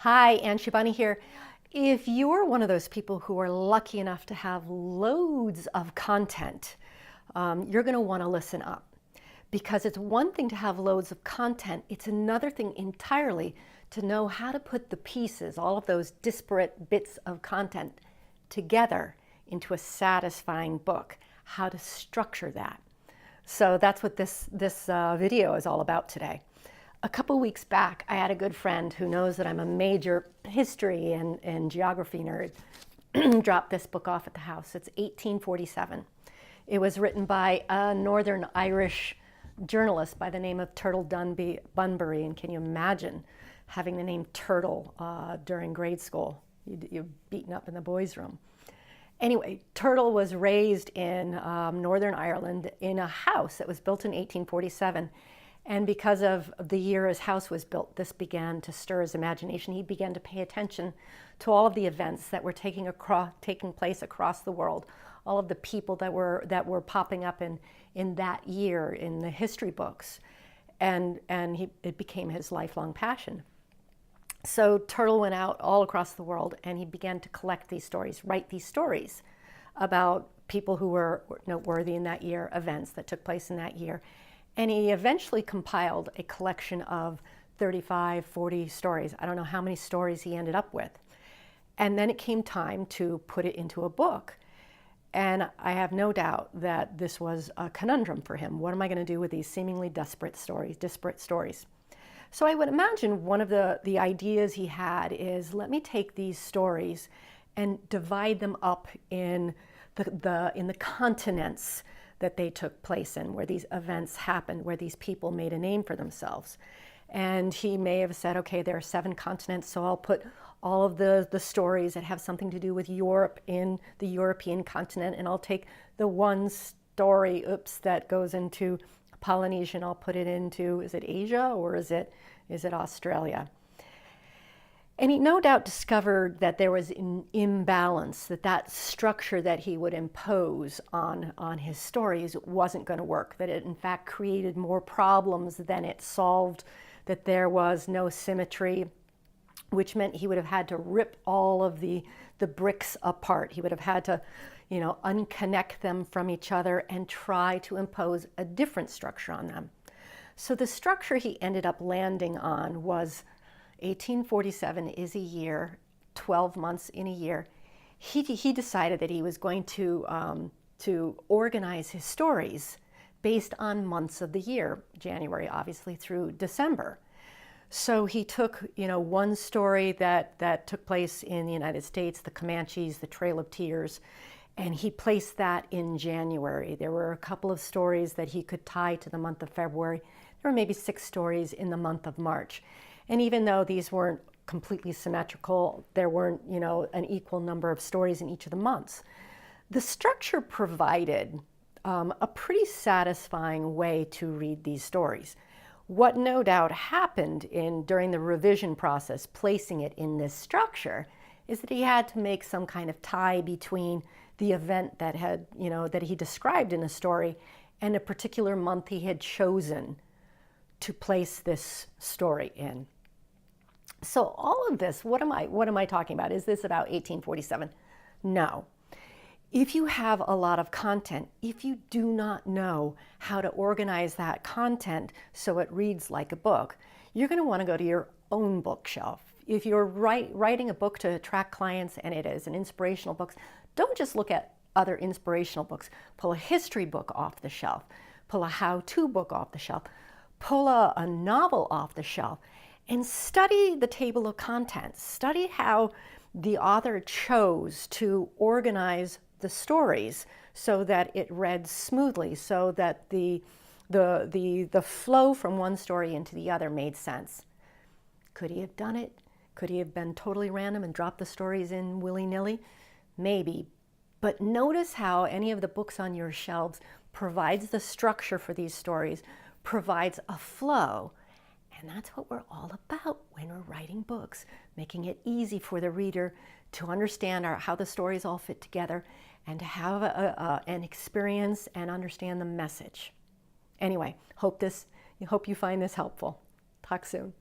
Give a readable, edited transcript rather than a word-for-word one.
Hi, and Sheybani here. If you're one of those people who are lucky enough to have loads of content, you're going to want to listen up. Because it's one thing to have loads of content, it's another thing entirely to know how to put the pieces, all of those disparate bits of content, together into a satisfying book, how to structure that. So that's what this video is all about today. A couple weeks back, I had a good friend who knows that I'm a major history and geography nerd, drop this book off at the house. It's 1847. It was written by a Northern Irish journalist by the name of Turtle Bunbury. And can you imagine having the name Turtle during grade school? You're beaten up in the boys' room. Anyway, Turtle was raised in Northern Ireland in a house that was built in 1847. And because of the year his house was built, this began to stir his imagination. He began to pay attention to all of the events that were taking place across the world, all of the people that were popping up in that year in the history books. And it became his lifelong passion. So Turtle went out all across the world and he began to collect these stories, write these stories about people who were noteworthy in that year, events that took place in that year. And he eventually compiled a collection of 35, 40 stories. I don't know how many stories he ended up with. And then it came time to put it into a book. And I have no doubt that this was a conundrum for him. What am I going to do with these seemingly disparate stories? So I would imagine one of the ideas he had is, let me take these stories and divide them up in the continents that they took place in, where these events happened, where these people made a name for themselves. And he may have said, okay, there are 7 continents, so I'll put all of the stories that have something to do with Europe in the European continent, and I'll take the one story, that goes into Polynesia, and I'll put it into, is it Asia or is it Australia? And he no doubt discovered that there was an imbalance, that structure that he would impose on his stories wasn't going to work, that it in fact created more problems than it solved, that there was no symmetry, which meant he would have had to rip all of the bricks apart. He would have had to, unconnect them from each other and try to impose a different structure on them. So the structure he ended up landing on was 1847 is a year, 12 months in a year. He decided that he was going to organize his stories based on months of the year, January obviously through December. So he took, one story that took place in the United States, the Comanches, the Trail of Tears, and he placed that in January. There were a couple of stories that he could tie to the month of February. There were maybe 6 stories in the month of March. And even though these weren't completely symmetrical, there weren't, an equal number of stories in each of the months. The structure provided a pretty satisfying way to read these stories. What no doubt happened during the revision process, placing it in this structure, is that he had to make some kind of tie between the event that he described in a story and a particular month he had chosen to place this story in. So all of this, what am I talking about? Is this about 1847? No. If you have a lot of content, if you do not know how to organize that content so it reads like a book, you're going to want to go to your own bookshelf. If you're writing a book to attract clients and it is an inspirational book, don't just look at other inspirational books. Pull a history book off the shelf. Pull a how-to book off the shelf. Pull a novel off the shelf and study the table of contents. Study how the author chose to organize the stories so that it read smoothly, so that the flow from one story into the other made sense. Could he have done it? Could he have been totally random and dropped the stories in willy-nilly? Maybe. But notice how any of the books on your shelves provides the structure for these stories, provides a flow. And that's what we're all about when we're writing books, making it easy for the reader to understand how the stories all fit together and to have an experience and understand the message. Anyway, hope you find this helpful. Talk soon.